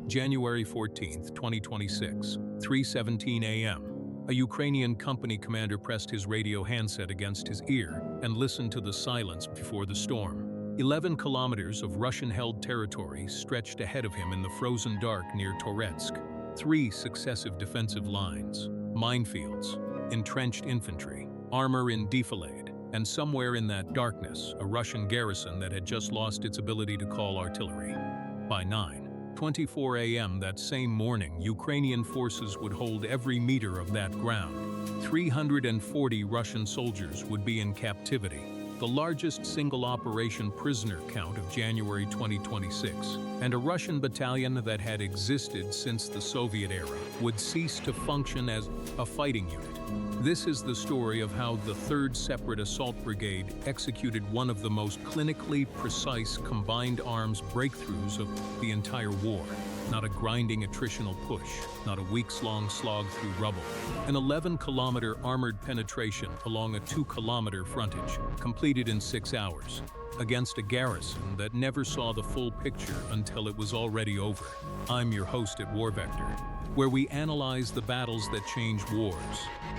January 14, 2026, 3:17 a.m. A Ukrainian company commander pressed his radio handset against his ear and listened to the silence before the storm. 11 kilometers of Russian-held territory stretched ahead of him in the frozen dark near Toretsk. 3 successive defensive lines, minefields, entrenched infantry, armor in defilade, and somewhere in that darkness, a Russian garrison that had just lost its ability to call artillery. By 9:24 a.m. that same morning, Ukrainian forces would hold every meter of that ground. 340 Russian soldiers would be in captivity, the largest single operation prisoner count of January 2026, and a Russian battalion that had existed since the Soviet era would cease to function as a fighting unit. This is the story of how the 3rd Separate Assault Brigade executed one of the most clinically precise combined arms breakthroughs of the entire war. Not a grinding attritional push, not a weeks-long slog through rubble. An 11-kilometer armored penetration along a 2-kilometer frontage, completed in 6 hours, against a garrison that never saw the full picture until it was already over. I'm your host at War Vector, where we analyze the battles that change wars.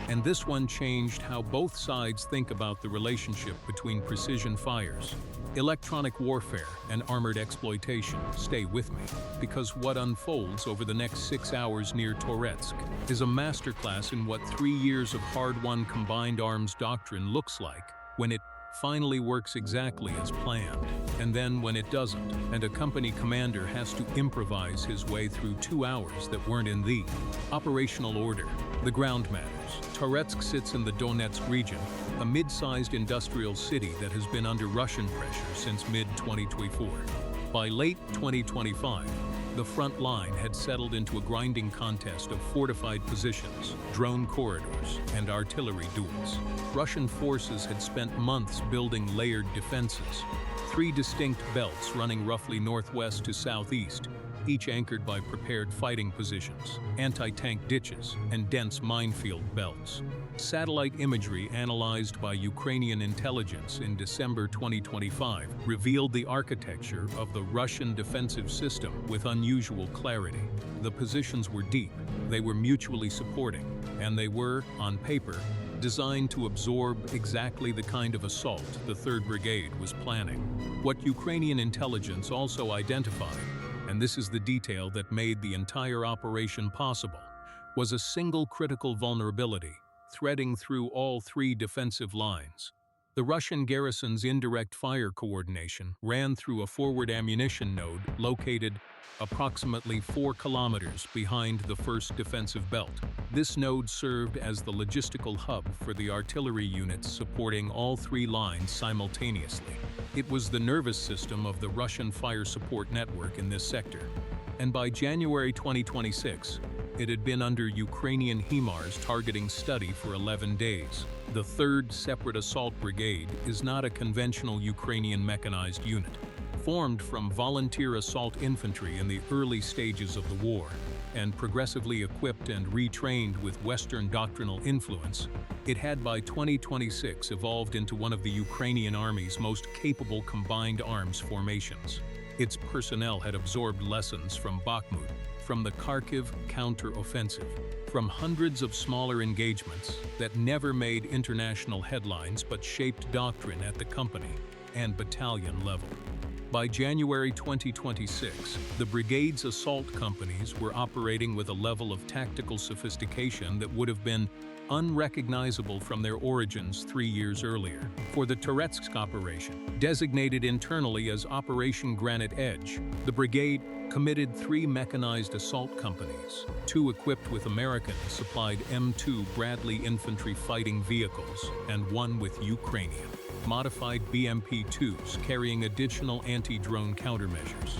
And this one changed how both sides think about the relationship between precision fires, electronic warfare, and armored exploitation. Stay with me, because what unfolds over the next 6 hours near Toretsk is a masterclass in what 3 years of hard-won combined arms doctrine looks like when it finally works exactly as planned, and then when it doesn't, and a company commander has to improvise his way through 2 hours that weren't in the operational order. The ground matters. Toretsk sits in the Donetsk region, a mid-sized industrial city that has been under Russian pressure since mid-2024. By late 2025, the front line had settled into a grinding contest of fortified positions, drone corridors, and artillery duels. Russian forces had spent months building layered defenses, 3 distinct belts running roughly northwest to southeast, each anchored by prepared fighting positions, anti-tank ditches, and dense minefield belts. Satellite imagery analyzed by Ukrainian intelligence in December 2025 revealed the architecture of the Russian defensive system with unusual clarity. The positions were deep, they were mutually supporting, and they were, on paper, designed to absorb exactly the kind of assault the 3rd Brigade was planning. What Ukrainian intelligence also identified, and this is the detail that made the entire operation possible, was a single critical vulnerability threading through all 3 defensive lines. The Russian garrison's indirect fire coordination ran through a forward ammunition node located approximately 4 kilometers behind the 1st defensive belt. This node served as the logistical hub for the artillery units supporting all 3 lines simultaneously. It was the nervous system of the Russian fire support network in this sector. And by January 2026, it had been under Ukrainian HIMARS targeting study for 11 days. The 3rd Separate Assault Brigade is not a conventional Ukrainian mechanized unit. Formed from volunteer assault infantry in the early stages of the war, and progressively equipped and retrained with Western doctrinal influence, it had by 2026 evolved into one of the Ukrainian Army's most capable combined arms formations. Its personnel had absorbed lessons from Bakhmut, from the Kharkiv counter-offensive, from hundreds of smaller engagements that never made international headlines but shaped doctrine at the company and battalion level. By January 2026, the brigade's assault companies were operating with a level of tactical sophistication that would have been unrecognizable from their origins 3 years earlier. For the Toretsk operation, designated internally as Operation Granite Edge, the brigade committed 3 mechanized assault companies, 2 equipped with American-supplied M2 Bradley infantry fighting vehicles, and 1 with Ukrainian modified BMP-2s carrying additional anti-drone countermeasures.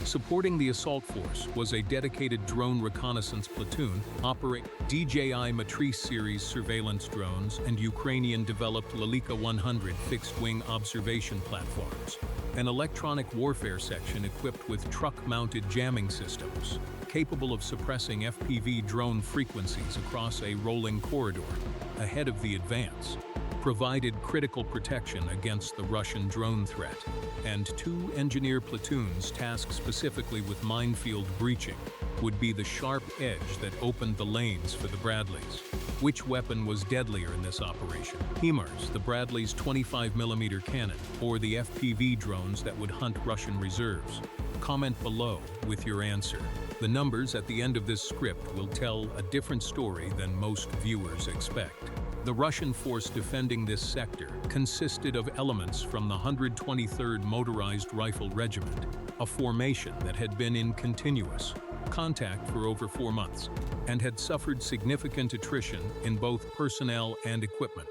Supporting the assault force was a dedicated drone reconnaissance platoon operating DJI Matrice series surveillance drones and Ukrainian-developed Lelika 100 fixed-wing observation platforms. an electronic warfare section equipped with truck-mounted jamming systems, capable of suppressing FPV drone frequencies across a rolling corridor ahead of the advance, provided critical protection against the Russian drone threat, and 2 engineer platoons tasked specifically with minefield breaching would be the sharp edge that opened the lanes for the Bradleys. Which weapon was deadlier in this operation? HIMARS, the Bradley's 25mm cannon, or the FPV drones that would hunt Russian reserves? Comment below with your answer. The numbers at the end of this script will tell a different story than most viewers expect. The Russian force defending this sector consisted of elements from the 123rd Motorized Rifle Regiment, a formation that had been in continuous contact for over 4 months and had suffered significant attrition in both personnel and equipment.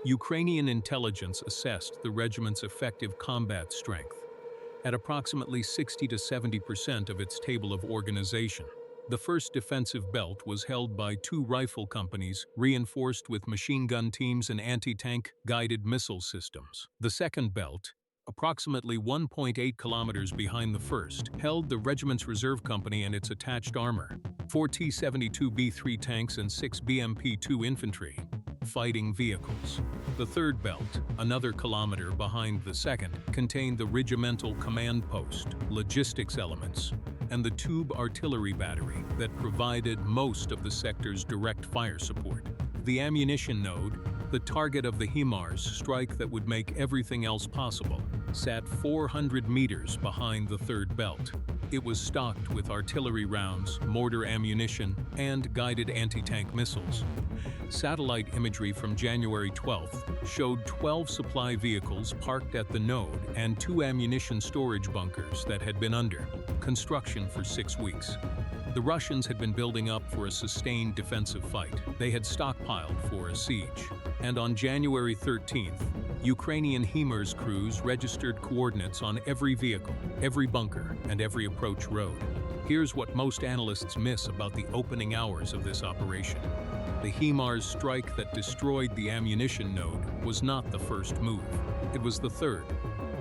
Ukrainian intelligence assessed the regiment's effective combat strength at approximately 60 to 70% of its table of organization. The first defensive belt was held by 2 rifle companies reinforced with machine gun teams and anti-tank guided missile systems. The second belt, approximately 1.8 kilometers behind the first, held the regiment's reserve company and its attached armor, 4 T-72B3 tanks and 6 BMP-2 infantry fighting vehicles. The third belt, another kilometer behind the second, contained the regimental command post, logistics elements, and the tube artillery battery that provided most of the sector's direct fire support. The ammunition node, the target of the HIMARS strike that would make everything else possible, sat 400 meters behind the third belt. It was stocked with artillery rounds, mortar ammunition, and guided anti-tank missiles. Satellite imagery from January 12th showed 12 supply vehicles parked at the node and 2 ammunition storage bunkers that had been under construction for 6 weeks. The Russians had been building up for a sustained defensive fight. They had stockpiled for a siege. And on January 13th, Ukrainian HIMARS crews registered coordinates on every vehicle, every bunker, and every approach road. Here's what most analysts miss about the opening hours of this operation. The HIMARS strike that destroyed the ammunition node was not the first move. It was the third.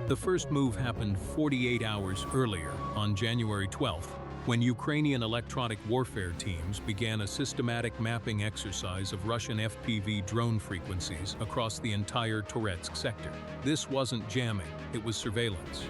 The first move happened 48 hours earlier, on January 12th, when Ukrainian electronic warfare teams began a systematic mapping exercise of Russian FPV drone frequencies across the entire Toretsk sector. This wasn't jamming, it was surveillance.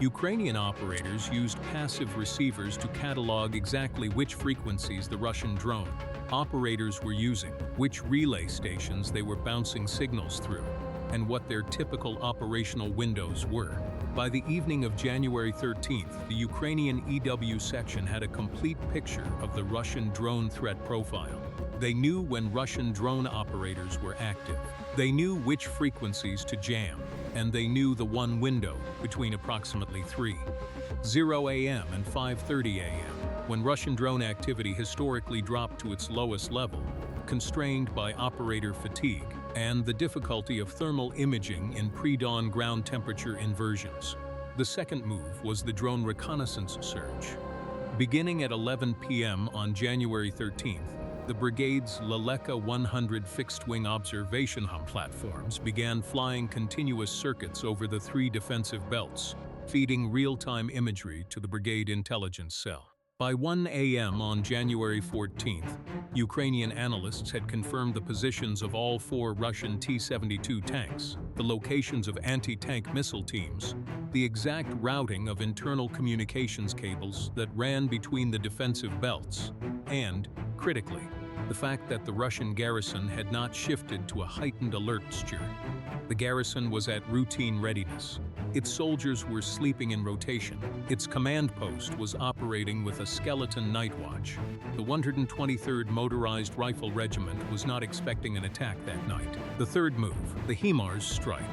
Ukrainian operators used passive receivers to catalog exactly which frequencies the Russian drone operators were using, which relay stations they were bouncing signals through, and what their typical operational windows were. By the evening of January 13th, the Ukrainian EW section had a complete picture of the Russian drone threat profile. They knew when Russian drone operators were active. They knew which frequencies to jam, and they knew the one window between approximately 3:00 a.m. and 5:30 a.m., when Russian drone activity historically dropped to its lowest level, constrained by operator fatigue and the difficulty of thermal imaging in pre-dawn ground temperature inversions. The second move was the drone reconnaissance surge. Beginning at 11 p.m. on January 13th, the brigade's Leleka 100 fixed-wing observation platforms began flying continuous circuits over the 3 defensive belts, feeding real-time imagery to the brigade intelligence cell. By 1 a.m. on January 14th, Ukrainian analysts had confirmed the positions of all 4 Russian T-72 tanks, the locations of anti-tank missile teams, the exact routing of internal communications cables that ran between the defensive belts, and, critically, the fact that the Russian garrison had not shifted to a heightened alert posture. The garrison was at routine readiness. Its soldiers were sleeping in rotation. Its command post was operating with a skeleton night watch. The 123rd Motorized Rifle Regiment was not expecting an attack that night. The third move, the HIMARS strike,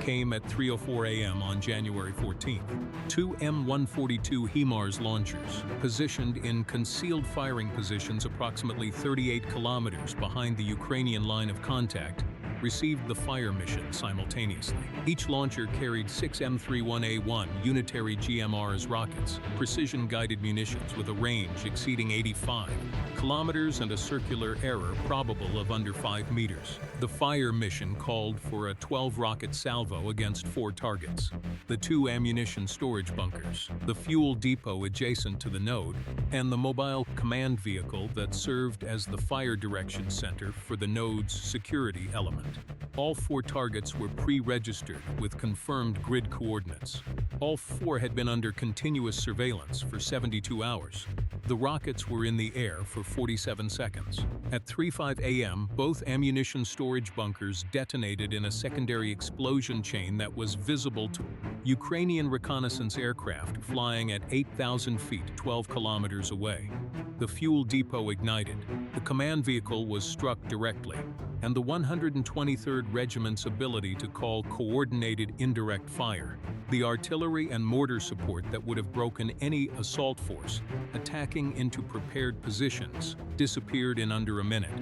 came at 3:04 a.m. on January 14th. 2 M142 HIMARS launchers, positioned in concealed firing positions approximately 38 kilometers behind the Ukrainian line of contact, received the fire mission simultaneously. Each launcher carried 6 M31A1 unitary GMRS rockets, precision-guided munitions with a range exceeding 85 kilometers and a circular error probable of under 5 meters. The fire mission called for a 12-rocket salvo against 4 targets: the 2 ammunition storage bunkers, the fuel depot adjacent to the node, and the mobile command vehicle that served as the fire direction center for the node's security element. All 4 targets were pre-registered with confirmed grid coordinates. All 4 had been under continuous surveillance for 72 hours. The rockets were in the air for 47 seconds. At 3:05 a.m., both ammunition storage bunkers detonated in a secondary explosion chain that was visible to Ukrainian reconnaissance aircraft flying at 8,000 feet, 12 kilometers away. The fuel depot ignited. The command vehicle was struck directly, and the 123rd Regiment's ability to call coordinated indirect fire, the artillery and mortar support that would have broken any assault force attacking into prepared positions, disappeared in under a minute.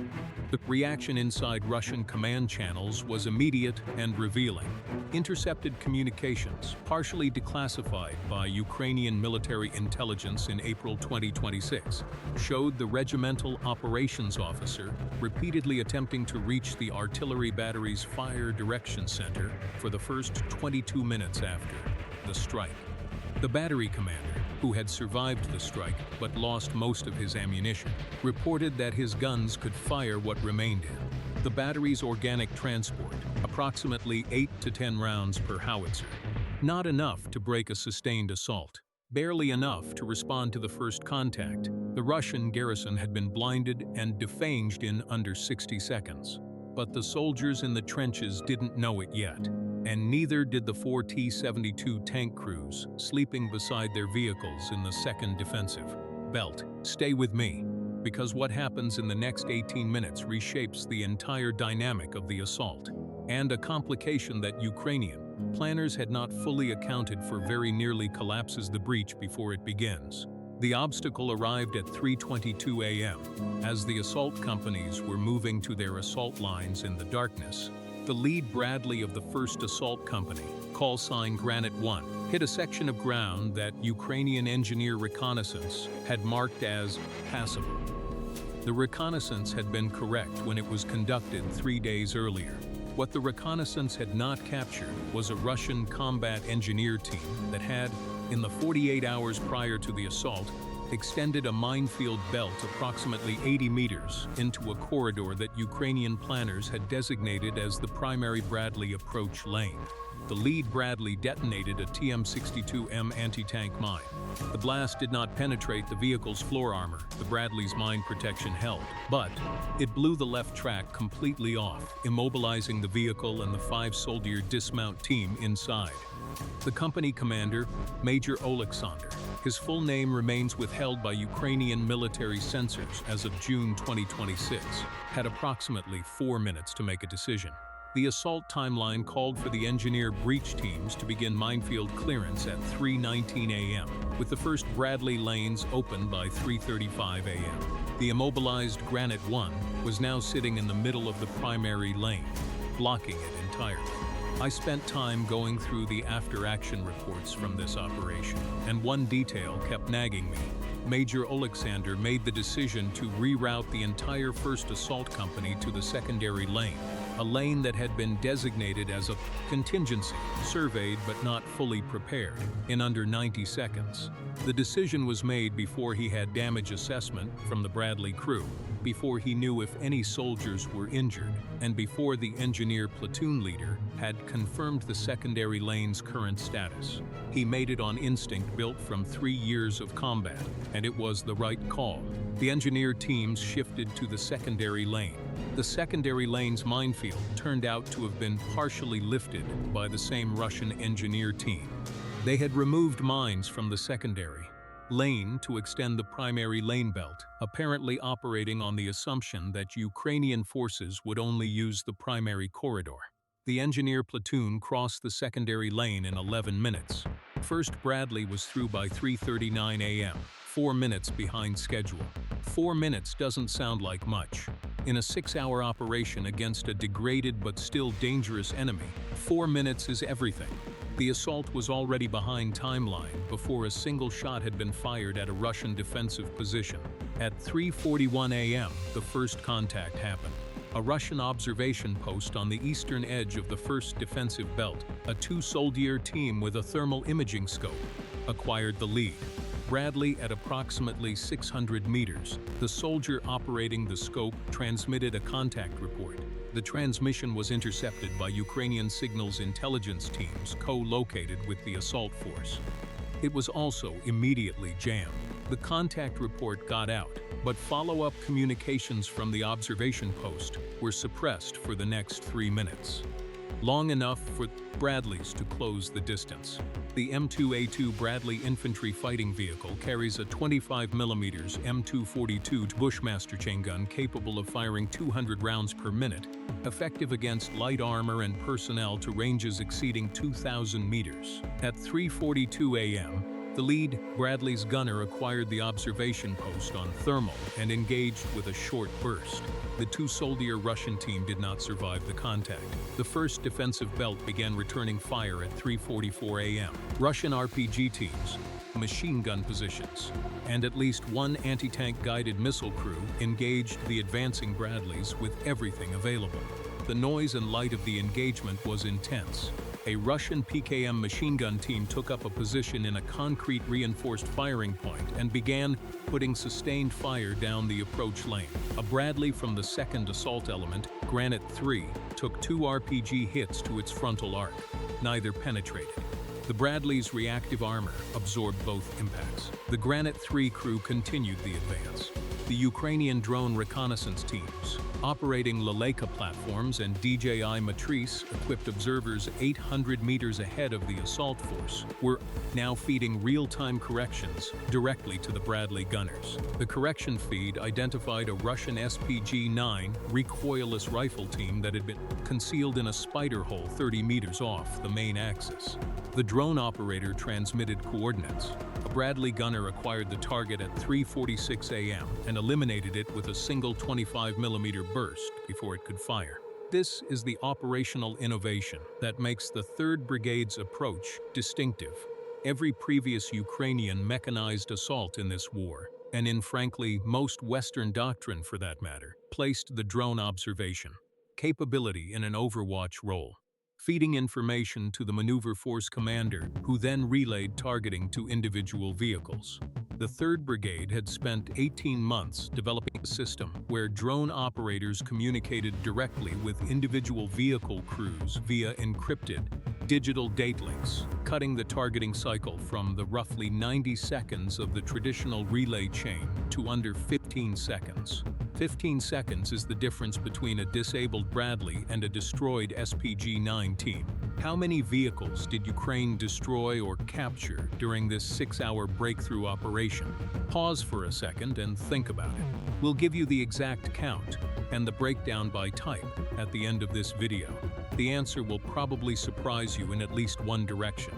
The reaction inside Russian command channels was immediate and revealing. Intercepted communications, partially declassified by Ukrainian military intelligence in April 2026, showed the regimental operations officer repeatedly attempting to reach the artillery battery's fire direction center for the first 22 minutes after the strike. The battery commander, who had survived the strike but lost most of his ammunition, reported that his guns could fire what remained in the battery's organic transport, approximately 8 to 10 rounds per howitzer. Not enough to break a sustained assault. Barely enough to respond to the first contact. The Russian garrison had been blinded and defanged in under 60 seconds. But the soldiers in the trenches didn't know it yet, and neither did the 4 T-72 tank crews sleeping beside their vehicles in the 2nd Defensive Belt. Stay with me, because what happens in the next 18 minutes reshapes the entire dynamic of the assault, and a complication that Ukrainian planners had not fully accounted for very nearly collapses the breach before it begins. The obstacle arrived at 3:22 a.m. as the assault companies were moving to their assault lines in the darkness. The lead Bradley of the 1st Assault Company, call sign Granite 1, hit a section of ground that Ukrainian engineer reconnaissance had marked as passable. The reconnaissance had been correct when it was conducted 3 days earlier. What the reconnaissance had not captured was a Russian combat engineer team that had, in the 48 hours prior to the assault, extended a minefield belt approximately 80 meters into a corridor that Ukrainian planners had designated as the primary Bradley approach lane. The lead Bradley detonated a TM-62M anti-tank mine. The blast did not penetrate the vehicle's floor armor the Bradley's mine protection held, but it blew the left track completely off, immobilizing the vehicle and the 5-soldier dismount team inside. The company commander, Major Oleksandr, his full name remains withheld by Ukrainian military censors as of June 2026, had approximately 4 minutes to make a decision. The assault timeline called for the engineer breach teams to begin minefield clearance at 3:19 a.m., with the first Bradley lanes open by 3:35 a.m. The immobilized Granite 1 was now sitting in the middle of the primary lane, blocking it entirely. I spent time going through the after-action reports from this operation, and one detail kept nagging me. Major Oleksandr made the decision to reroute the entire 1st Assault Company to the secondary lane, a lane that had been designated as a contingency, surveyed but not fully prepared, in under 90 seconds. The decision was made before he had damage assessment from the Bradley crew, before he knew if any soldiers were injured, and before the engineer platoon leader had confirmed the secondary lane's current status. He made it on instinct built from 3 years of combat, and it was the right call. The engineer teams shifted to the secondary lane. The secondary lane's minefield turned out to have been partially lifted by the same Russian engineer team. They had removed mines from the secondary lane to extend the primary lane belt, apparently operating on the assumption that Ukrainian forces would only use the primary corridor. The engineer platoon crossed the secondary lane in 11 minutes. First Bradley was through by 3:39 a.m., 4 minutes behind schedule. 4 minutes doesn't sound like much. In a 6-hour operation against a degraded but still dangerous enemy, 4 minutes is everything. The assault was already behind timeline before a single shot had been fired at a Russian defensive position. At 3:41 a.m., the first contact happened. A Russian observation post on the eastern edge of the 1st Defensive Belt, a 2-soldier team with a thermal imaging scope, acquired the lead. Bradley at approximately 600 meters, the soldier operating the scope transmitted a contact report. The transmission was intercepted by Ukrainian signals intelligence teams co-located with the assault force. It was also immediately jammed. The contact report got out, but follow-up communications from the observation post were suppressed for the next 3 minutes. Long enough for Bradleys to close the distance. The M2A2 Bradley infantry fighting vehicle carries a 25mm M242 Bushmaster chain gun capable of firing 200 rounds per minute, effective against light armor and personnel to ranges exceeding 2,000 meters. At 3:42 a.m., the lead Bradley's gunner acquired the observation post on thermal and engaged with a short burst. The 2-soldier Russian team did not survive the contact. The 1st Defensive Belt began returning fire at 3:44 a.m. Russian RPG teams, machine gun positions, and at least one anti-tank guided missile crew engaged the advancing Bradleys with everything available. The noise and light of the engagement was intense. A Russian PKM machine gun team took up a position in a concrete reinforced firing point and began putting sustained fire down the approach lane. A Bradley from the 2nd Assault Element, Granite 3, took 2 RPG hits to its frontal arc. Neither penetrated. The Bradley's reactive armor absorbed both impacts. The Granite 3 crew continued the advance. The Ukrainian drone reconnaissance teams, operating Leleka platforms and DJI Matrice-equipped observers 800 meters ahead of the assault force, were now feeding real-time corrections directly to the Bradley gunners. The correction feed identified a Russian SPG-9 recoilless rifle team that had been concealed in a spider hole 30 meters off the main axis. The drone operator transmitted coordinates. A Bradley gunner acquired the target at 3:46 a.m. and eliminated it with a single 25mm burst before it could fire. This is the operational innovation that makes the 3rd Brigade's approach distinctive. Every previous Ukrainian mechanized assault in this war, and in frankly most Western doctrine for that matter, placed the drone observation capability in an overwatch role, feeding information to the maneuver force commander, who then relayed targeting to individual vehicles. The 3rd Brigade had spent 18 months developing a system where drone operators communicated directly with individual vehicle crews via encrypted digital datalinks, cutting the targeting cycle from the roughly 90 seconds of the traditional relay chain to under 15 seconds. 15 seconds is the difference between a disabled Bradley and a destroyed SPG-9 team. How many vehicles did Ukraine destroy or capture during this 6-hour breakthrough operation? Pause for a second and think about it. We'll give you the exact count and the breakdown by type at the end of this video. The answer will probably surprise you in at least one direction.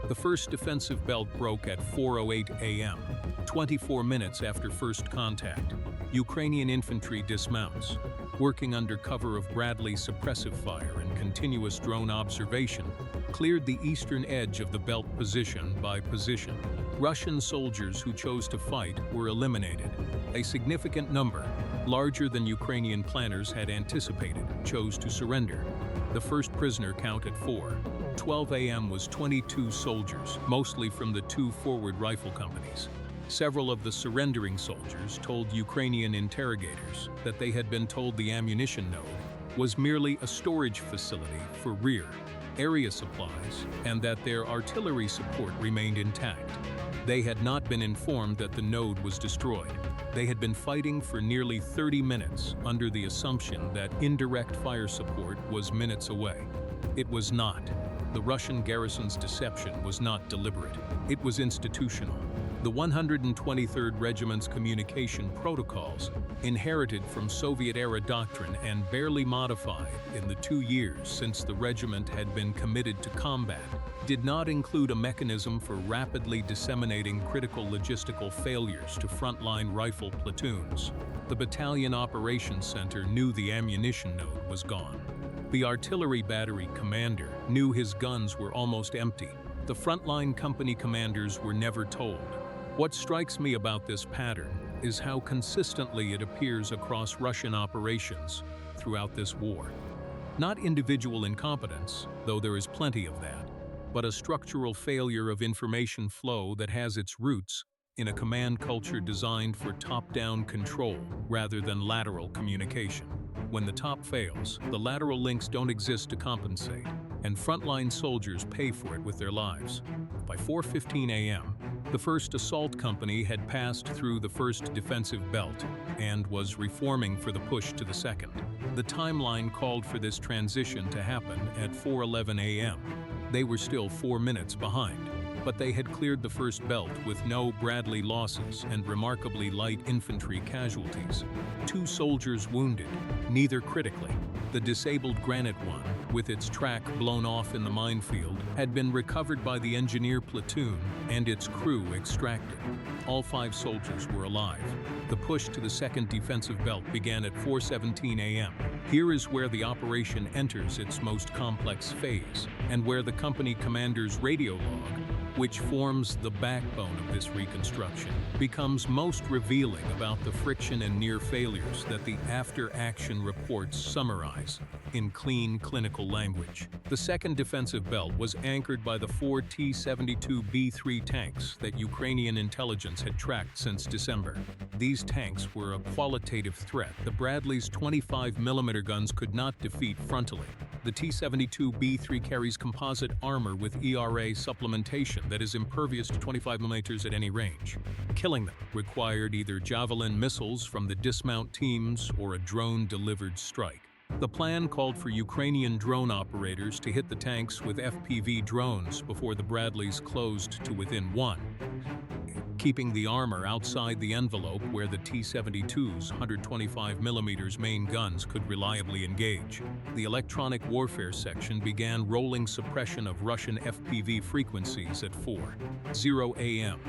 The 1st Defensive Belt broke at 4:08 a.m., 24 minutes after first contact. Ukrainian infantry dismounts, working under cover of Bradley suppressive fire and continuous drone observation, cleared the eastern edge of the belt position by position. Russian soldiers who chose to fight were eliminated. A significant number, larger than Ukrainian planners had anticipated, chose to surrender. The first prisoner count at 4:12 a.m. was 22 soldiers, mostly from the 2 forward rifle companies. Several of the surrendering soldiers told Ukrainian interrogators that they had been told the ammunition node was merely a storage facility for rear area supplies and that their artillery support remained intact. They had not been informed that the node was destroyed. They had been fighting for nearly 30 minutes under the assumption that indirect fire support was minutes away. It was not. The Russian garrison's deception was not deliberate. It was institutional. The 123rd Regiment's communication protocols, inherited from Soviet-era doctrine and barely modified in the 2 years since the regiment had been committed to combat, did not include a mechanism for rapidly disseminating critical logistical failures to frontline rifle platoons. The Battalion Operations Center knew the ammunition node was gone. The artillery battery commander knew his guns were almost empty. The frontline company commanders were never told. What strikes me about this pattern is how consistently it appears across Russian operations throughout this war. Not individual incompetence, though there is plenty of that, but a structural failure of information flow that has its roots in a command culture designed for top-down control rather than lateral communication. When the top fails, the lateral links don't exist to compensate, and frontline soldiers pay for it with their lives. By 4:15 a.m., the 1st Assault Company had passed through the 1st defensive belt and was reforming for the push to the 2nd. The timeline called for this transition to happen at 4:11 a.m. They were still 4 minutes behind, but they had cleared the 1st belt with no Bradley losses and remarkably light infantry casualties. 2 soldiers wounded, neither critically. The disabled Granite One, with its track blown off in the minefield, had been recovered by the engineer platoon and its crew extracted. All 5 soldiers were alive. The push to the 2nd defensive belt began at 4:17 a.m. Here is where the operation enters its most complex phase, and where the company commander's radio log, which forms the backbone of this reconstruction, becomes most revealing about the friction and near failures that the after-action reports summarize in clean clinical language. The 2nd defensive belt was anchored by the 4 T-72B3 tanks that Ukrainian intelligence had tracked since December. These tanks were a qualitative threat the Bradley's 25mm guns could not defeat frontally. The T-72B3 carries composite armor with ERA supplementation that is impervious to 25mm at any range. Killing them required either Javelin missiles from the dismount teams or a drone-delivered strike. The plan called for Ukrainian drone operators to hit the tanks with FPV drones before the Bradleys closed to within 1, keeping the armor outside the envelope where the T-72's 125mm main guns could reliably engage. The electronic warfare section began rolling suppression of Russian FPV frequencies at 4:00 a.m.,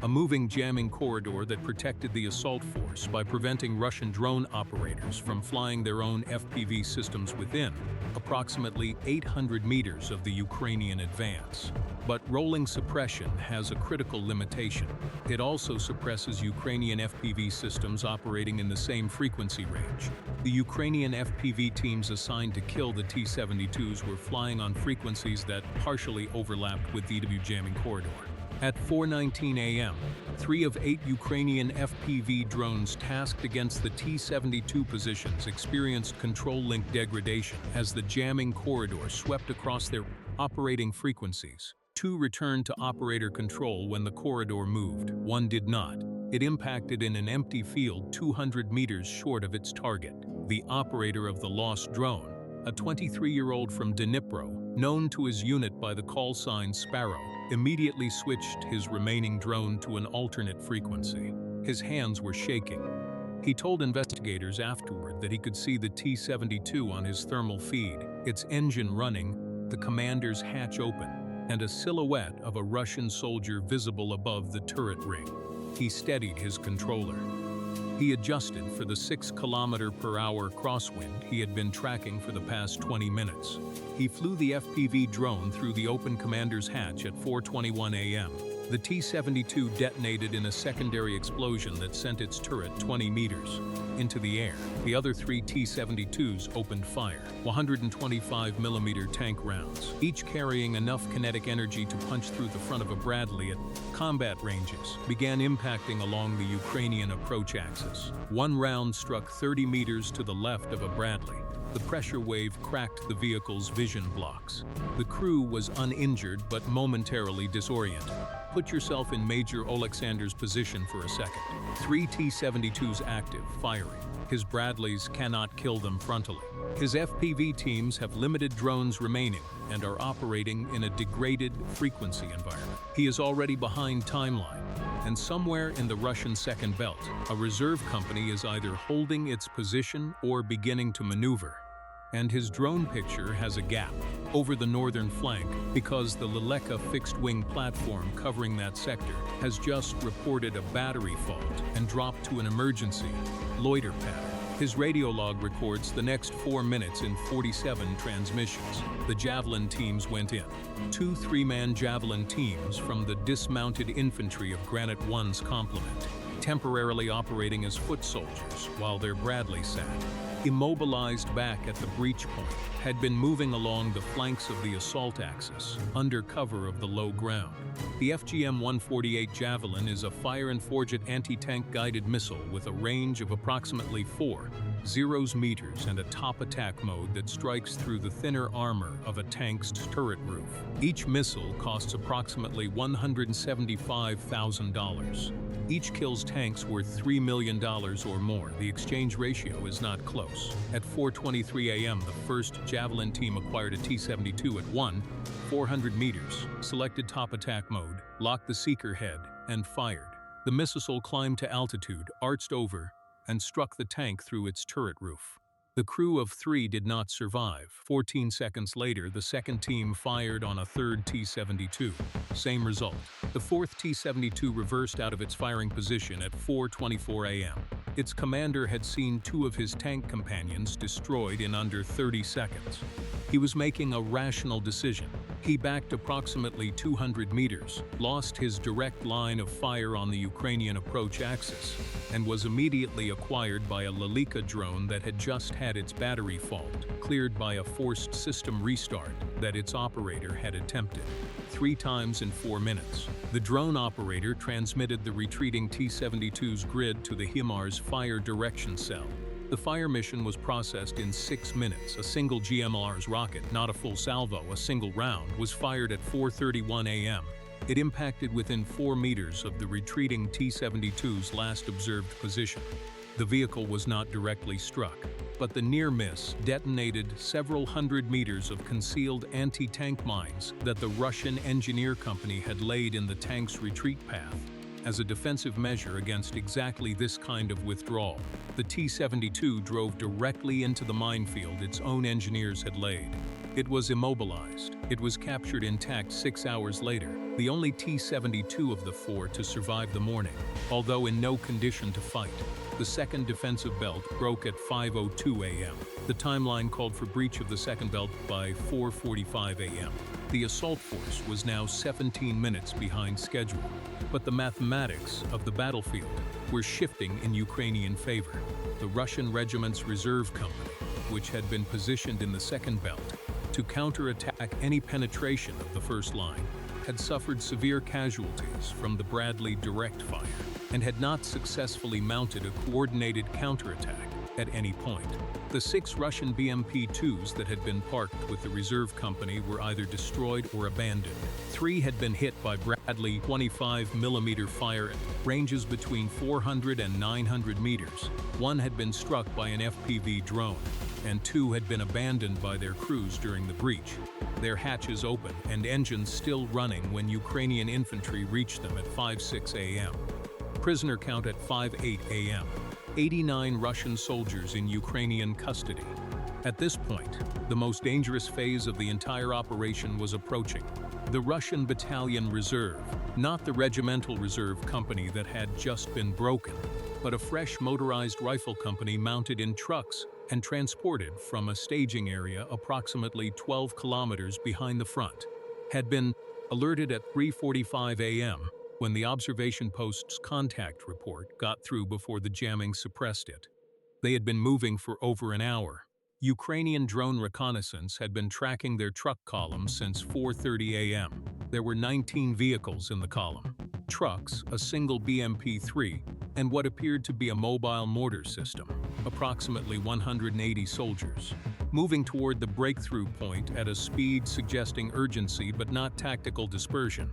a moving jamming corridor that protected the assault force by preventing Russian drone operators from flying their own FPV systems within approximately 800 meters of the Ukrainian advance. But rolling suppression has a critical limitation. It also suppresses Ukrainian FPV systems operating in the same frequency range. The Ukrainian FPV teams assigned to kill the T-72s were flying on frequencies that partially overlapped with the jamming corridor. At 4:19 a.m., 3 of 8 Ukrainian FPV drones tasked against the T-72 positions experienced control link degradation as the jamming corridor swept across their operating frequencies. 2 returned to operator control when the corridor moved. 1 did not. It impacted in an empty field 200 meters short of its target. The operator of the lost drone, a 23-year-old from Dnipro, known to his unit by the call sign Sparrow, immediately switched his remaining drone to an alternate frequency. His hands were shaking. He told investigators afterward that he could see the T-72 on his thermal feed, its engine running, the commander's hatch open, and a silhouette of a Russian soldier visible above the turret ring. He steadied his controller. He adjusted for the 6-kilometer-per-hour crosswind he had been tracking for the past 20 minutes. He flew the FPV drone through the open commander's hatch at 4:21 a.m. The T-72 detonated in a secondary explosion that sent its turret 20 meters into the air. The other 3 T-72s opened fire, 125mm tank rounds, each carrying enough kinetic energy to punch through the front of a Bradley at combat ranges, began impacting along the Ukrainian approach axis. One round struck 30 meters to the left of a Bradley. The pressure wave cracked the vehicle's vision blocks. The crew was uninjured but momentarily disoriented. Put yourself in Major Alexander's position for a second. 3 T-72s active, firing. His Bradleys cannot kill them frontally. His FPV teams have limited drones remaining and are operating in a degraded frequency environment. He is already behind timeline. and somewhere in the Russian second belt, a reserve company is either holding its position or beginning to maneuver. And his drone picture has a gap over the northern flank because the Leleka fixed-wing platform covering that sector has just reported a battery fault and dropped to an emergency loiter pattern. His radio log records the next 4 minutes in 47 transmissions. The Javelin teams went in. 2 3-man Javelin teams from the dismounted infantry of Granite 1's complement, temporarily operating as foot soldiers while their Bradley sat, immobilized back at the breach point, had been moving along the flanks of the assault axis, under cover of the low ground. The FGM-148 Javelin is a fire-and-forget anti-tank guided missile with a range of approximately 4 meters and a top attack mode that strikes through the thinner armor of a tank's turret roof. Each missile costs approximately $175,000. Each kills tanks worth $3 million or more. The exchange ratio is not close. At 4:23 a.m., the first Javelin team acquired a T-72 at 400 meters, selected top attack mode, locked the seeker head, and fired. The missile climbed to altitude, arched over, and struck the tank through its turret roof. The crew of 3 did not survive. 14 seconds later, the second team fired on a third T-72. Same result. The fourth T-72 reversed out of its firing position at 4:24 a.m. Its commander had seen 2 of his tank companions destroyed in under 30 seconds. He was making a rational decision. He backed approximately 200 meters, lost his direct line of fire on the Ukrainian approach axis, and was immediately acquired by a Leleka drone that had just had its battery fault cleared by a forced system restart that its operator had attempted. 3 times in 4 minutes. The drone operator transmitted the retreating T-72's grid to the HIMARS fire direction cell. The fire mission was processed in 6 minutes. A single GMR's rocket, not a full salvo, a single round, was fired at 4:31 a.m. It impacted within 4 meters of the retreating T-72's last observed position. The vehicle was not directly struck, but the near miss detonated several hundred meters of concealed anti-tank mines that the Russian engineer company had laid in the tank's retreat path. As a defensive measure against exactly this kind of withdrawal, the T-72 drove directly into the minefield its own engineers had laid. It was immobilized. It was captured intact 6 hours later, the only T-72 of the 4 to survive the morning, although in no condition to fight. The second defensive belt broke at 5:02 a.m. The timeline called for breach of the second belt by 4:45 a.m. The assault force was now 17 minutes behind schedule, but the mathematics of the battlefield were shifting in Ukrainian favor. The Russian regiment's reserve company, which had been positioned in the second belt to counterattack any penetration of the first line, had suffered severe casualties from the Bradley direct fire and had not successfully mounted a coordinated counterattack at any point. The 6 Russian BMP-2s that had been parked with the reserve company were either destroyed or abandoned. 3 had been hit by Bradley 25mm fire at ranges between 400 and 900 meters. 1 had been struck by an FPV drone, and 2 had been abandoned by their crews during the breach, their hatches open and engines still running when Ukrainian infantry reached them at 5:06 a.m. Prisoner count at 5:08 a.m. 89 Russian soldiers in Ukrainian custody. At this point, the most dangerous phase of the entire operation was approaching. The Russian battalion reserve, not the regimental reserve company that had just been broken, but a fresh motorized rifle company mounted in trucks and transported from a staging area approximately 12 kilometers behind the front, had been alerted at 3:45 a.m. when the observation post's contact report got through before the jamming suppressed it. They had been moving for over an hour. Ukrainian drone reconnaissance had been tracking their truck column since 4:30 a.m. There were 19 vehicles in the column. Trucks, a single BMP-3, and what appeared to be a mobile mortar system, approximately 180 soldiers, moving toward the breakthrough point at a speed suggesting urgency but not tactical dispersion.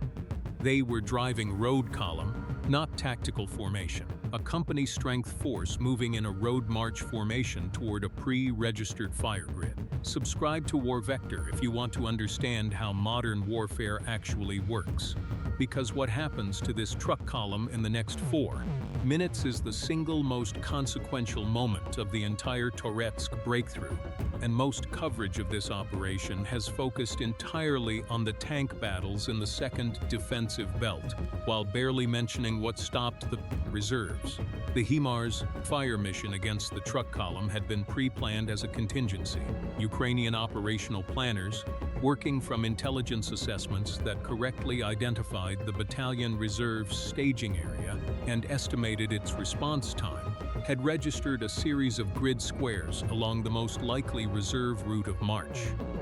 They were driving road column, not tactical formation, a company strength force moving in a road march formation toward a pre-registered fire grid. Subscribe to War Vector if you want to understand how modern warfare actually works. because what happens to this truck column in the next 4 minutes is the single most consequential moment of the entire Toretsk breakthrough, and most coverage of this operation has focused entirely on the tank battles in the second defensive belt, while barely mentioning what stopped the reserves. The HIMARS fire mission against the truck column had been pre-planned as a contingency. Ukrainian operational planners, working from intelligence assessments that correctly identified the battalion reserve's staging area and estimated its response time, had registered a series of grid squares along the most likely reserve route of march.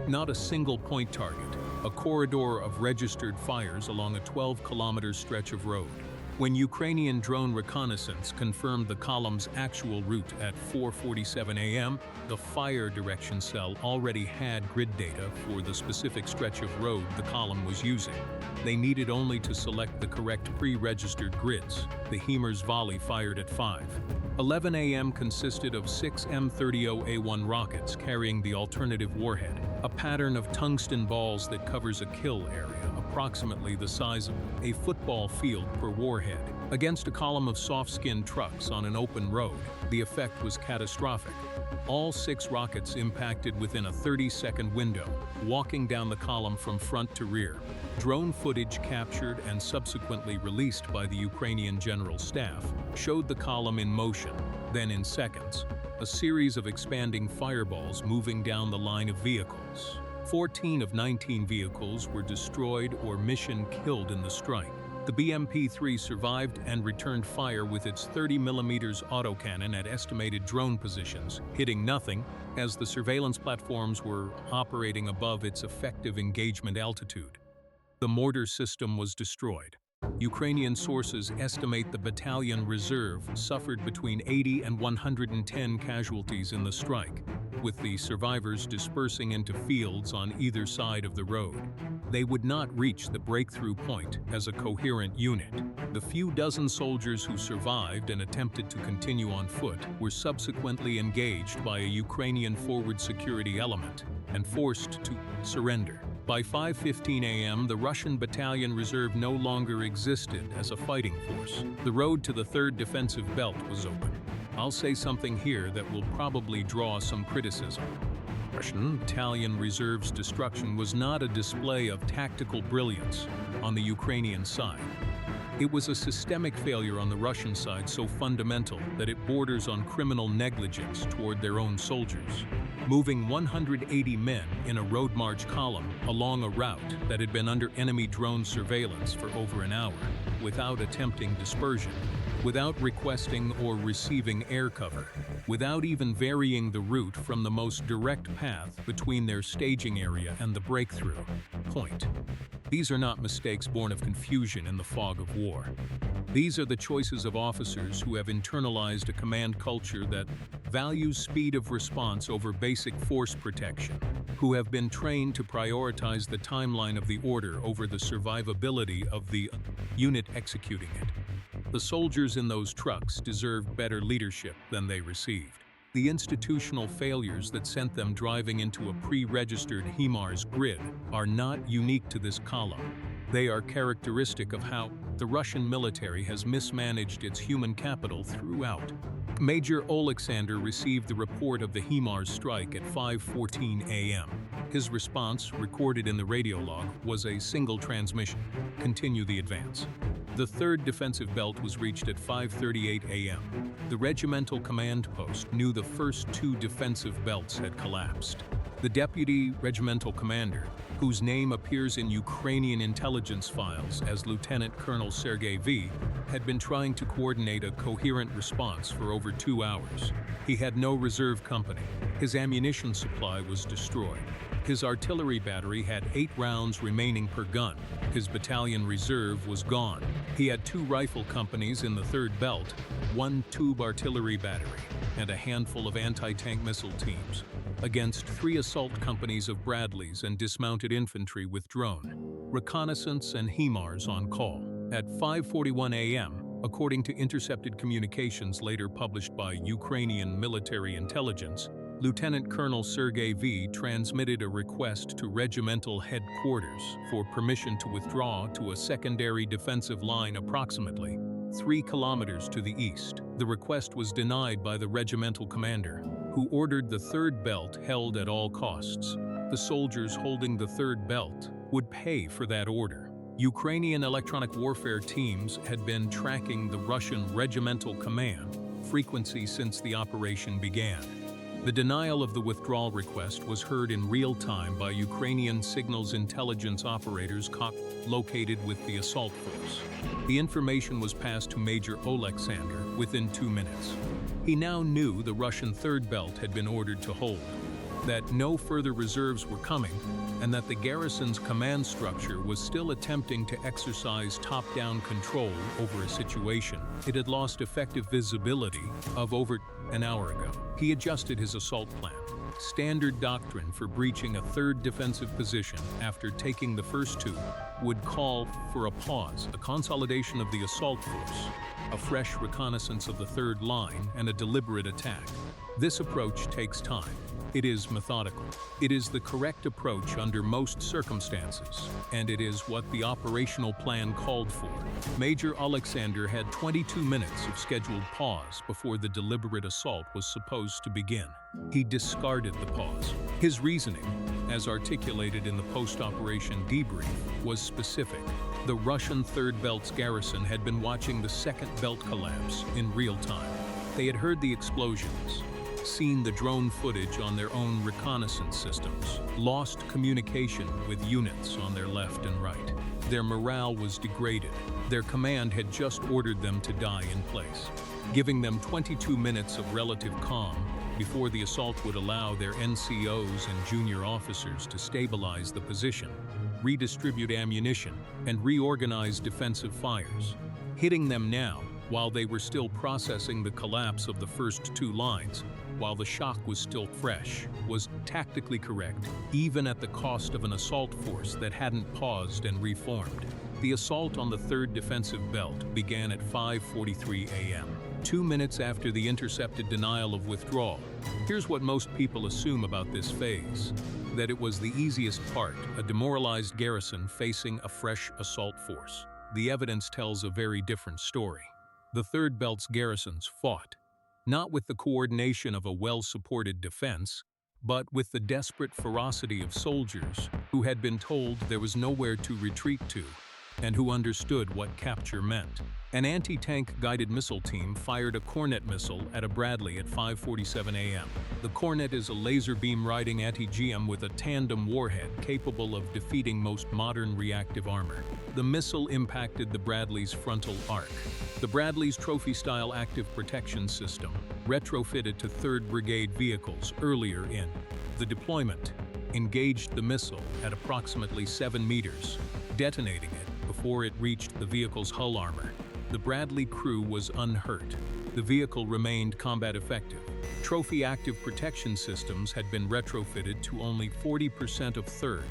Not a single point target, a corridor of registered fires along a 12-kilometer stretch of road. When Ukrainian drone reconnaissance confirmed the column's actual route at 4:47 a.m., the fire direction cell already had grid data for the specific stretch of road the column was using. They needed only to select the correct pre-registered grids. The HIMARS volley fired at 5:11 a.m. consisted of 6 M30A1 rockets carrying the alternative warhead, a pattern of tungsten balls that covers a kill area approximately the size of a football field per warhead. Against a column of soft-skinned trucks on an open road, the effect was catastrophic. All 6 rockets impacted within a 30-second window, walking down the column from front to rear. Drone footage captured and subsequently released by the Ukrainian General Staff showed the column in motion, then in seconds, a series of expanding fireballs moving down the line of vehicles. 14 of 19 vehicles were destroyed or mission killed in the strike. The BMP-3 survived and returned fire with its 30mm autocannon at estimated drone positions, hitting nothing as the surveillance platforms were operating above its effective engagement altitude. The mortar system was destroyed. Ukrainian sources estimate the battalion reserve suffered between 80 and 110 casualties in the strike, with the survivors dispersing into fields on either side of the road. They would not reach the breakthrough point as a coherent unit. The few dozen soldiers who survived and attempted to continue on foot were subsequently engaged by a Ukrainian forward security element and forced to surrender. By 5:15 a.m., the Russian battalion reserve no longer existed as a fighting force. The road to the 3rd defensive belt was open. I'll say something here that will probably draw some criticism. Russian battalion reserve's destruction was not a display of tactical brilliance on the Ukrainian side. It was a systemic failure on the Russian side so fundamental that it borders on criminal negligence toward their own soldiers. Moving 180 men in a road march column along a route that had been under enemy drone surveillance for over an hour, without attempting dispersion, without requesting or receiving air cover, without even varying the route from the most direct path between their staging area and the breakthrough point. These are not mistakes born of confusion in the fog of war. These are the choices of officers who have internalized a command culture that values speed of response over basic force protection, who have been trained to prioritize the timeline of the order over the survivability of the unit executing it. The soldiers in those trucks deserved better leadership than they received. The institutional failures that sent them driving into a pre-registered HIMARS grid are not unique to this column. They are characteristic of how the Russian military has mismanaged its human capital throughout. Major Alexander received the report of the HIMARS strike at 5:14 a.m. His response, recorded in the radio log, was a single transmission: continue the advance. The 3rd defensive belt was reached at 5:38 a.m. The regimental command post knew the first 2 defensive belts had collapsed. The deputy regimental commander, whose name appears in Ukrainian intelligence files as Lieutenant Colonel Sergei V, had been trying to coordinate a coherent response for over 2 hours. He had no reserve company. His ammunition supply was destroyed. His artillery battery had 8 rounds remaining per gun. His battalion reserve was gone. He had 2 rifle companies in the 3rd belt, 1 tube artillery battery, and a handful of anti-tank missile teams, against 3 assault companies of Bradleys and dismounted infantry with drone, reconnaissance and HIMARS on call. At 5:41 a.m., according to intercepted communications later published by Ukrainian military intelligence, Lieutenant Colonel Sergei V transmitted a request to regimental headquarters for permission to withdraw to a secondary defensive line approximately 3 kilometers to the east. The request was denied by the regimental commander, who ordered the third belt held at all costs. The soldiers holding the third belt would pay for that order. Ukrainian electronic warfare teams had been tracking the Russian regimental command frequency since the operation began. The denial of the withdrawal request was heard in real time by Ukrainian signals intelligence operators located with the assault force. The information was passed to Major Oleksandr within 2 minutes. He now knew the Russian third belt had been ordered to hold, that no further reserves were coming, and that the garrison's command structure was still attempting to exercise top-down control over a situation it had lost effective visibility of over an hour ago. He adjusted his assault plan. Standard doctrine for breaching a third defensive position after taking the first two would call for a pause, a consolidation of the assault force, a fresh reconnaissance of the third line, and a deliberate attack. This approach takes time. It is methodical. It is the correct approach under most circumstances, and it is what the operational plan called for. Major Oleksandr had 22 minutes of scheduled pause before the deliberate assault was supposed to begin. He discarded the pause. His reasoning, as articulated in the post-operation debrief, was specific. The Russian Third Belt's garrison had been watching the second belt collapse in real time. They had heard the explosions, seen the drone footage on their own reconnaissance systems, lost communication with units on their left and right. Their morale was degraded. Their command had just ordered them to die in place, giving them 22 minutes of relative calm before the assault would allow their NCOs and junior officers to stabilize the position, redistribute ammunition, and reorganize defensive fires. Hitting them now, while they were still processing the collapse of the first two lines, while the shock was still fresh, was tactically correct, even at the cost of an assault force that hadn't paused and reformed. The assault on the 3rd Defensive Belt began at 5:43 a.m., 2 minutes after the intercepted denial of withdrawal. Here's what most people assume about this phase: that it was the easiest part, a demoralized garrison facing a fresh assault force. The evidence tells a very different story. The 3rd Belt's garrisons fought, not with the coordination of a well-supported defense, but with the desperate ferocity of soldiers who had been told there was nowhere to retreat to, and who understood what capture meant. An anti-tank guided missile team fired a Cornet missile at a Bradley at 5:47 a.m. The Cornet is a laser beam-riding anti-GM with a tandem warhead capable of defeating most modern reactive armor. The missile impacted the Bradley's frontal arc. The Bradley's trophy-style active protection system, retrofitted to 3rd Brigade vehicles earlier in the deployment, engaged the missile at approximately 7 meters, detonating it before it reached the vehicle's hull armor. The Bradley crew was unhurt. The vehicle remained combat effective. Trophy active protection systems had been retrofitted to only 40% of 3rd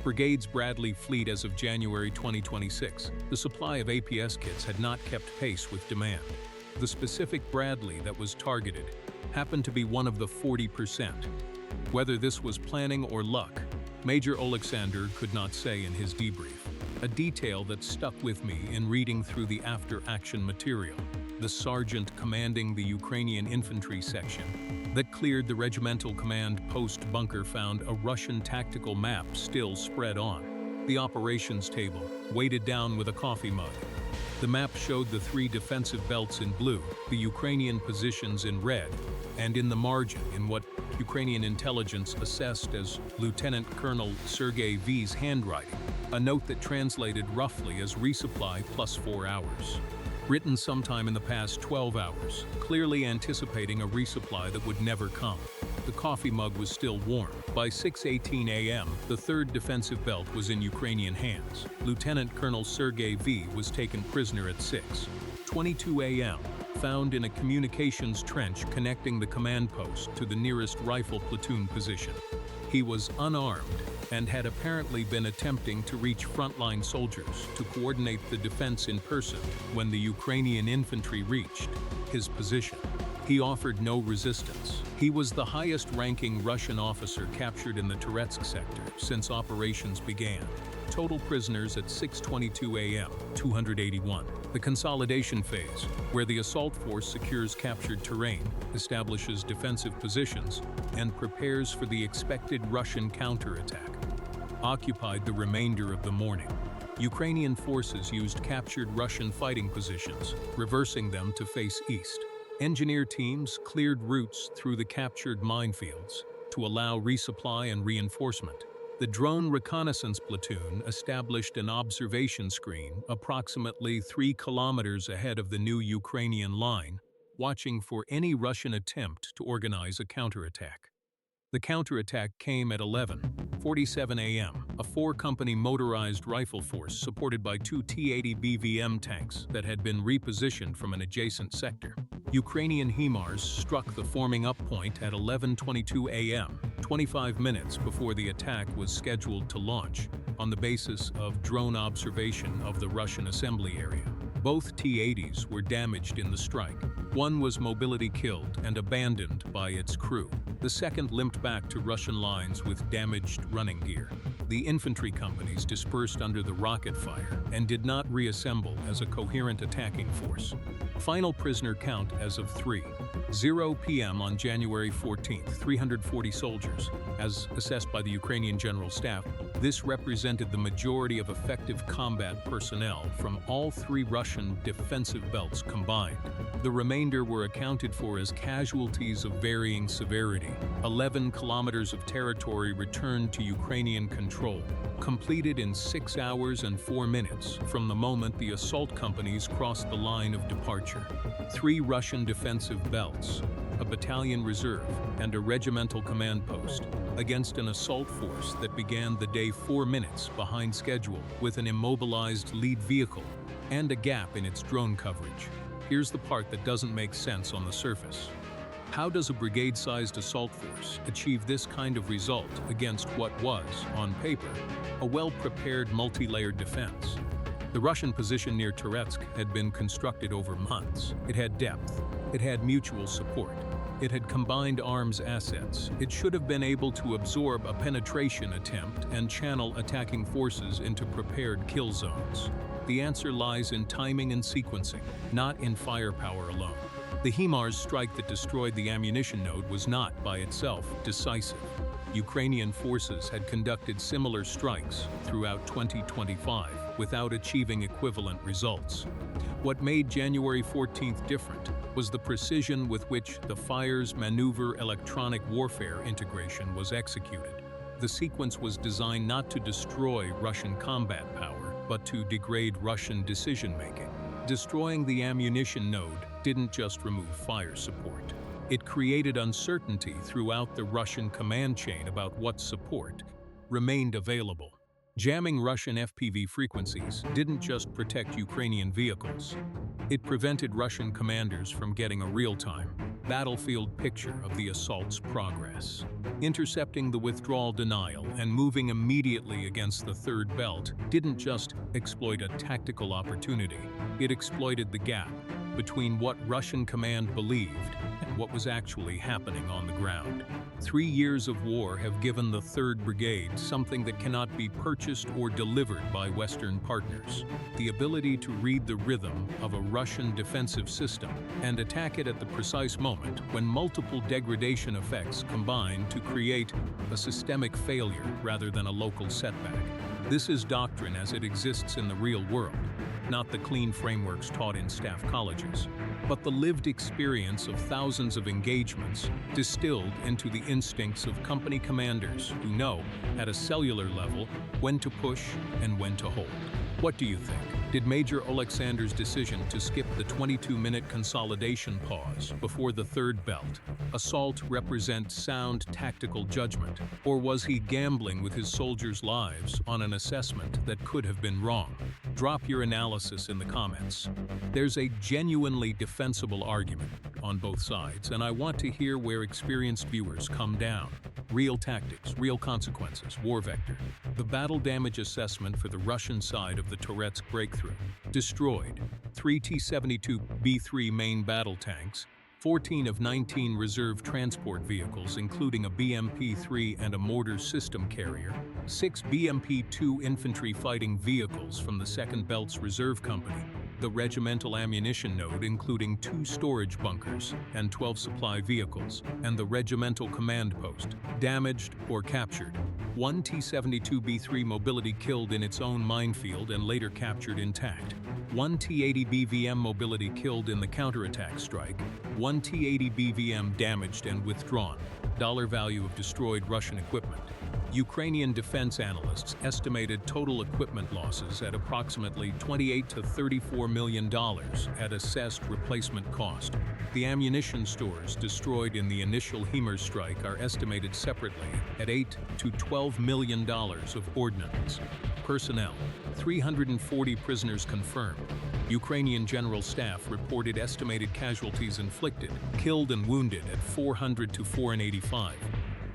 Brigade's Bradley fleet as of January 2026. The supply of APS kits had not kept pace with demand. The specific Bradley that was targeted happened to be one of the 40%. Whether this was planning or luck, Major Oleksandr could not say in his debrief. A detail that stuck with me in reading through the after-action material: the sergeant commanding the Ukrainian infantry section that cleared the regimental command post bunker found a Russian tactical map still spread on the operations table, weighted down with a coffee mug. The map showed the 3 defensive belts in blue, the Ukrainian positions in red, and in the margin, in what Ukrainian intelligence assessed as Lieutenant Colonel Sergei V's handwriting, a note that translated roughly as resupply plus 4 hours. Written sometime in the past 12 hours, clearly anticipating a resupply that would never come. The coffee mug was still warm. By 6:18 a.m., the 3rd Defensive Belt was in Ukrainian hands. Lieutenant Colonel Sergei V was taken prisoner at 6:22 a.m., found in a communications trench connecting the command post to the nearest rifle platoon position. He was unarmed and had apparently been attempting to reach frontline soldiers to coordinate the defense in person when the Ukrainian infantry reached his position. He offered no resistance. He was the highest-ranking Russian officer captured in the Toretsk sector since operations began. Total prisoners at 6:22 a.m., 281. The consolidation phase, where the assault force secures captured terrain, establishes defensive positions, and prepares for the expected Russian counterattack, occupied the remainder of the morning. Ukrainian forces used captured Russian fighting positions, reversing them to face east. Engineer teams cleared routes through the captured minefields to allow resupply and reinforcement. The drone reconnaissance platoon established an observation screen approximately 3 kilometers ahead of the new Ukrainian line, watching for any Russian attempt to organize a counterattack. The counterattack came at 11:47 a.m. A 4-company motorized rifle force supported by 2 T-80 BVM tanks that had been repositioned from an adjacent sector. Ukrainian HIMARS struck the forming up point at 11:22 a.m., 25 minutes before the attack was scheduled to launch, on the basis of drone observation of the Russian assembly area. Both T-80s were damaged in the strike. One was mobility killed and abandoned by its crew. The second limped back to Russian lines with damaged running gear. The infantry companies dispersed under the rocket fire and did not reassemble as a coherent attacking force. Final prisoner count as of 3:00 p.m. on January 14th, 340 soldiers. As assessed by the Ukrainian General Staff, this represented the majority of effective combat personnel from all 3 Russian defensive belts combined. The remainder were accounted for as casualties of varying severity. 11 kilometers of territory returned to Ukrainian control, completed in 6 hours and 4 minutes from the moment the assault companies crossed the line of departure. 3 Russian defensive belts, a battalion reserve, and a regimental command post, against an assault force that began the day 4 minutes behind schedule with an immobilized lead vehicle and a gap in its drone coverage. Here's the part that doesn't make sense on the surface. How does a brigade-sized assault force achieve this kind of result against what was, on paper, a well-prepared multi-layered defense? The Russian position near Toretsk had been constructed over months. It had depth. It had mutual support. It had combined arms assets. It should have been able to absorb a penetration attempt and channel attacking forces into prepared kill zones. The answer lies in timing and sequencing, not in firepower alone. The HIMARS strike that destroyed the ammunition node was not, by itself, decisive. Ukrainian forces had conducted similar strikes throughout 2025 without achieving equivalent results. What made January 14th different was the precision with which the Fires Maneuver electronic warfare integration was executed. The sequence was designed not to destroy Russian combat power, but to degrade Russian decision-making. Destroying the ammunition node didn't just remove fire support. It created uncertainty throughout the Russian command chain about what support remained available. Jamming Russian FPV frequencies didn't just protect Ukrainian vehicles. It prevented Russian commanders from getting a real-time, battlefield picture of the assault's progress. Intercepting the withdrawal denial and moving immediately against the third belt didn't just exploit a tactical opportunity. It exploited the gap between what Russian command believed and what was actually happening on the ground. 3 years of war have given the 3rd Brigade something that cannot be purchased or delivered by Western partners: the ability to read the rhythm of a Russian defensive system and attack it at the precise moment when multiple degradation effects combine to create a systemic failure rather than a local setback. This is doctrine as it exists in the real world, not the clean frameworks taught in staff colleges, but the lived experience of thousands of engagements distilled into the instincts of company commanders who know, at a cellular level, when to push and when to hold. What do you think? Did Major Alexander's decision to skip the 22-minute consolidation pause before the third belt assault represent sound tactical judgment, or was he gambling with his soldiers' lives on an assessment that could have been wrong? Drop your analysis in the comments. There's a genuinely defensible argument on both sides, and I want to hear where experienced viewers come down. Real tactics, real consequences, war vector. The battle damage assessment for the Russian side of the Toretsk breakthrough. Destroyed 3 T-72B3 main battle tanks, 14 of 19 reserve transport vehicles, including a BMP-3 and a mortar system carrier, 6 BMP-2 infantry fighting vehicles from the 2nd Belts Reserve Company, the regimental ammunition node including 2 storage bunkers and 12 supply vehicles, and the regimental command post, damaged or captured. 1 T-72B3 mobility killed in its own minefield and later captured intact. 1 T-80 BVM mobility killed in the counterattack strike. 1 T-80 BVM damaged and withdrawn. Dollar value of destroyed Russian equipment. Ukrainian defense analysts estimated total equipment losses at approximately $28 to $34 million at assessed replacement cost. The ammunition stores destroyed in the initial HIMARS strike are estimated separately at $8 to $12 million of ordnance. Personnel: 340 prisoners confirmed. Ukrainian General Staff reported estimated casualties inflicted, killed and wounded at 400 to 485.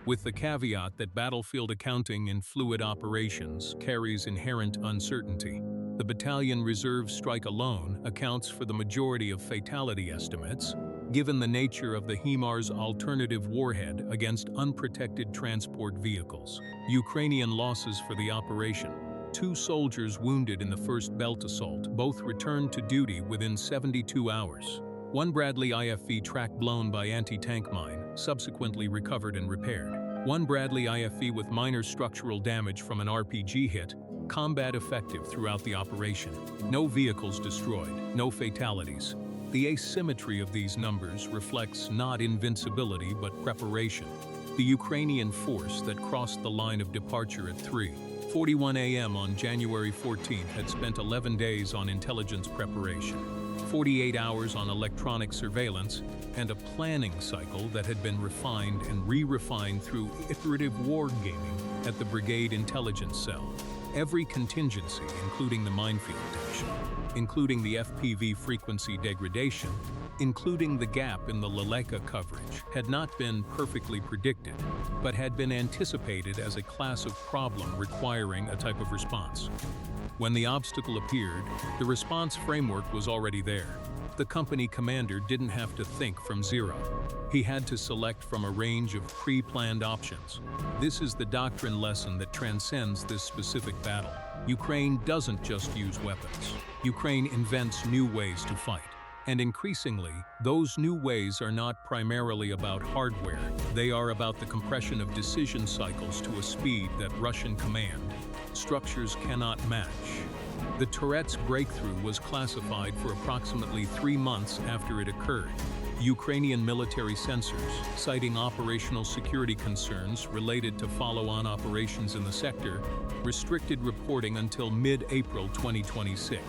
With the caveat that battlefield accounting in fluid operations carries inherent uncertainty. The battalion reserve strike alone accounts for the majority of fatality estimates, given the nature of the HIMARS alternative warhead against unprotected transport vehicles. Ukrainian losses for the operation: 2 soldiers wounded in the first belt assault, both returned to duty within 72 hours. 1 Bradley IFV track blown by anti-tank mine, subsequently recovered and repaired. 1 Bradley IFV with minor structural damage from an RPG hit, combat effective throughout the operation. No vehicles destroyed, no fatalities. The asymmetry of these numbers reflects not invincibility but preparation. The Ukrainian force that crossed the line of departure at 3:41 a.m. on January 14th had spent 11 days on intelligence preparation, 48 hours on electronic surveillance, and a planning cycle that had been refined and re-refined through iterative wargaming at the brigade intelligence cell. Every contingency, including the minefield tension, including the FPV frequency degradation, including the gap in the Laleka coverage, had not been perfectly predicted, but had been anticipated as a class of problem requiring a type of response. When the obstacle appeared, the response framework was already there. The company commander didn't have to think from zero. He had to select from a range of pre-planned options. This is the doctrine lesson that transcends this specific battle. Ukraine doesn't just use weapons. Ukraine invents new ways to fight. And increasingly, those new ways are not primarily about hardware. They are about the compression of decision cycles to a speed that Russian command structures cannot match. The Toretsk breakthrough was classified for approximately 3 months after it occurred. Ukrainian military censors, citing operational security concerns related to follow-on operations in the sector, restricted reporting until mid-April 2026.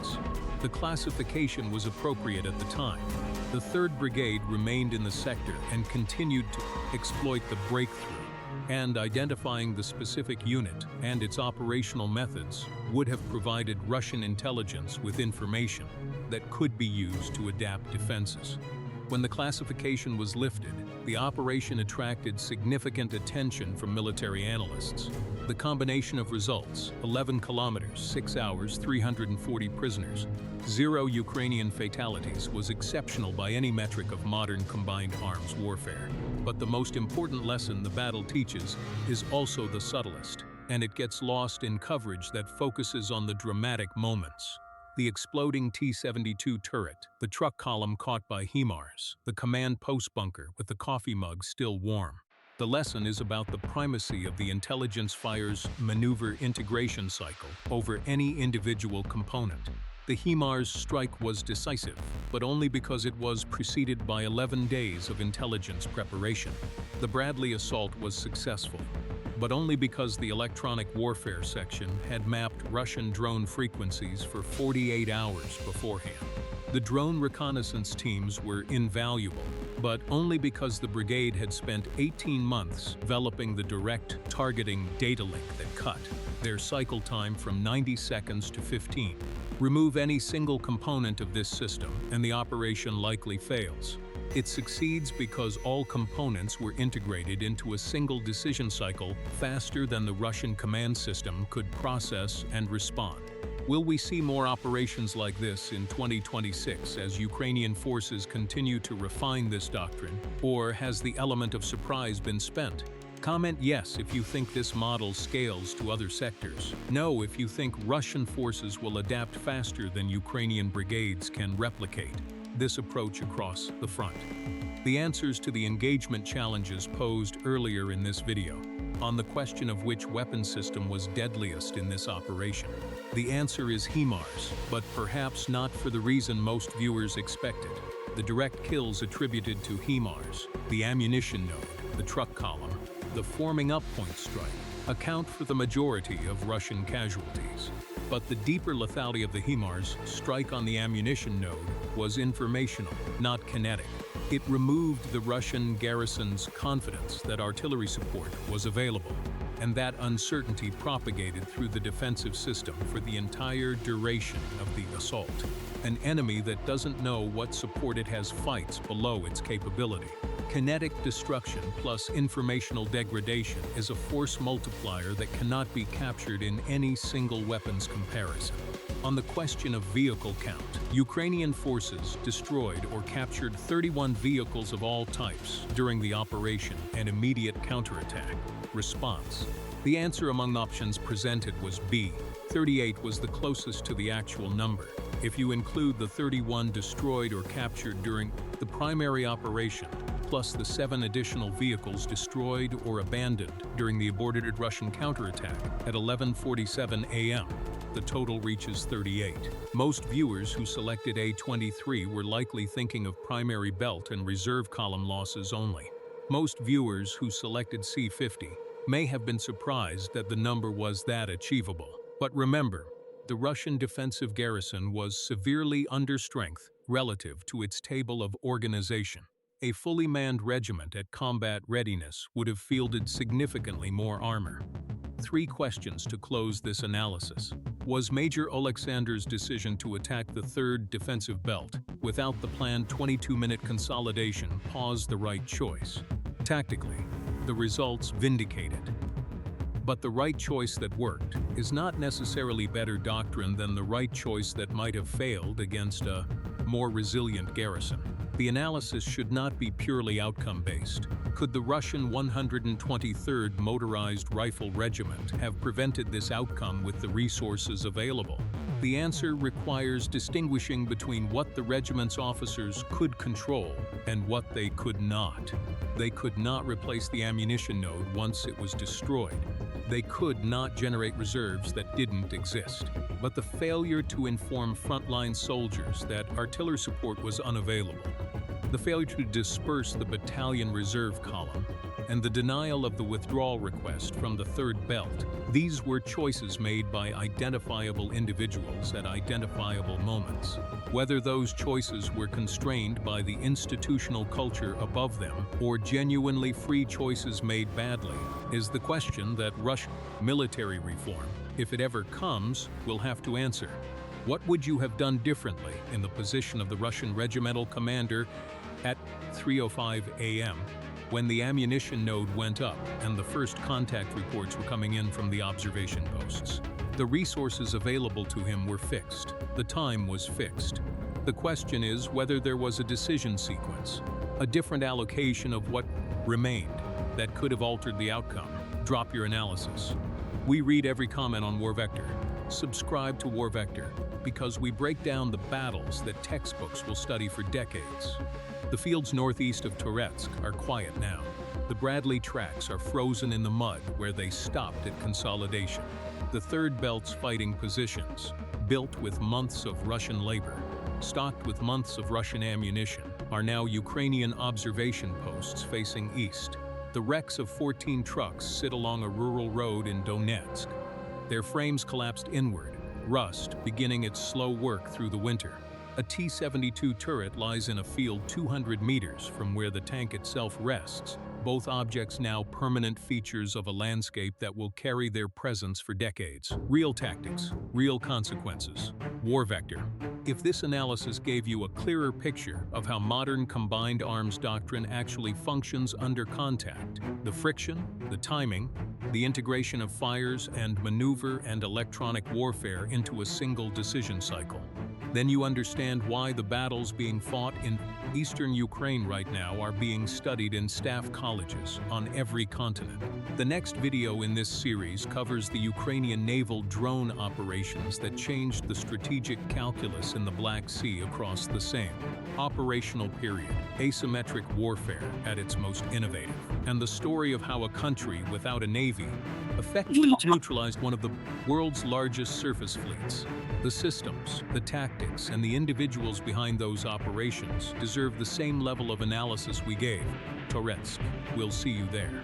The classification was appropriate at the time. The 3rd Brigade remained in the sector and continued to exploit the breakthrough, and identifying the specific unit and its operational methods would have provided Russian intelligence with information that could be used to adapt defenses. When the classification was lifted, the operation attracted significant attention from military analysts. The combination of results: 11 kilometers, 6 hours, 340 prisoners, 0 Ukrainian fatalities was exceptional by any metric of modern combined arms warfare. But the most important lesson the battle teaches is also the subtlest, and it gets lost in coverage that focuses on the dramatic moments. The exploding T-72 turret, the truck column caught by HIMARS, the command post bunker with the coffee mug still warm. The lesson is about the primacy of the intelligence fire's maneuver integration cycle over any individual component. The HIMARS strike was decisive, but only because it was preceded by 11 days of intelligence preparation. The Bradley assault was successful, but only because the electronic warfare section had mapped Russian drone frequencies for 48 hours beforehand. The drone reconnaissance teams were invaluable, but only because the brigade had spent 18 months developing the direct targeting data link that cut their cycle time from 90 seconds to 15. Remove any single component of this system, and the operation likely fails. It succeeds because all components were integrated into a single decision cycle faster than the Russian command system could process and respond. Will we see more operations like this in 2026 as Ukrainian forces continue to refine this doctrine, or has the element of surprise been spent? Comment yes if you think this model scales to other sectors. No if you think Russian forces will adapt faster than Ukrainian brigades can replicate this approach across the front. The answers to the engagement challenges posed earlier in this video, on the question of which weapon system was deadliest in this operation. The answer is HIMARS, but perhaps not for the reason most viewers expected. The direct kills attributed to HIMARS, the ammunition node, the truck column, the forming up point strike, account for the majority of Russian casualties. But the deeper lethality of the HIMARS strike on the ammunition node was informational, not kinetic. It removed the Russian garrison's confidence that artillery support was available, and that uncertainty propagated through the defensive system for the entire duration of the assault. An enemy that doesn't know what support it has fights below its capability. Kinetic destruction plus informational degradation is a force multiplier that cannot be captured in any single weapon's comparison. On the question of vehicle count, Ukrainian forces destroyed or captured 31 vehicles of all types during the operation and immediate counterattack. Response. The answer among options presented was B. 38 was the closest to the actual number. If you include the 31 destroyed or captured during the primary operation, plus the 7 additional vehicles destroyed or abandoned during the aborted Russian counterattack at 11:47 a.m., the total reaches 38. Most viewers who selected A23 were likely thinking of primary belt and reserve column losses only. Most viewers who selected C50 may have been surprised that the number was that achievable. But remember, the Russian defensive garrison was severely under strength relative to its table of organization. A fully manned regiment at combat readiness would have fielded significantly more armor. 3 questions to close this analysis. Was Major Alexander's decision to attack the 3rd defensive belt without the planned 22-minute consolidation pause the right choice? Tactically, the results vindicated. But the right choice that worked is not necessarily better doctrine than the right choice that might have failed against a more resilient garrison. The analysis should not be purely outcome-based. Could the Russian 123rd Motorized Rifle Regiment have prevented this outcome with the resources available? The answer requires distinguishing between what the regiment's officers could control and what they could not. They could not replace the ammunition node once it was destroyed. They could not generate reserves that didn't exist. But the failure to inform frontline soldiers that artillery support was unavailable, the failure to disperse the battalion reserve column, and the denial of the withdrawal request from the 3rd belt, these were choices made by identifiable individuals at identifiable moments. Whether those choices were constrained by the institutional culture above them or genuinely free choices made badly is the question that Russian military reform, if it ever comes, will have to answer. What would you have done differently in the position of the Russian regimental commander at 3:05 a.m. when the ammunition node went up and the first contact reports were coming in from the observation posts? The resources available to him were fixed. The time was fixed. The question is whether there was a decision sequence, a different allocation of what remained that could have altered the outcome. Drop your analysis. We read every comment on War Vector. Subscribe to War Vector because we break down the battles that textbooks will study for decades. The fields northeast of Toretsk are quiet now. The Bradley tracks are frozen in the mud where they stopped at consolidation. The 3rd belt's fighting positions, built with months of Russian labor, stocked with months of Russian ammunition, are now Ukrainian observation posts facing east. The wrecks of 14 trucks sit along a rural road in Donetsk. Their frames collapsed inward, rust beginning its slow work through the winter. A T-72 turret lies in a field 200 meters from where the tank itself rests, both objects now permanent features of a landscape that will carry their presence for decades. Real tactics, real consequences. War vector. If this analysis gave you a clearer picture of how modern combined arms doctrine actually functions under contact, the friction, the timing, the integration of fires and maneuver and electronic warfare into a single decision cycle, then you understand why the battles being fought in eastern Ukraine right now are being studied in staff colleges on every continent. The next video in this series covers the Ukrainian naval drone operations that changed the strategic calculus in the Black Sea across the same operational period, asymmetric warfare at its most innovative, and the story of how a country without a navy effectively neutralized one of the world's largest surface fleets. The systems, the tactics, and the individuals behind those operations deserve the same level of analysis we gave. Toretsk. We'll see you there.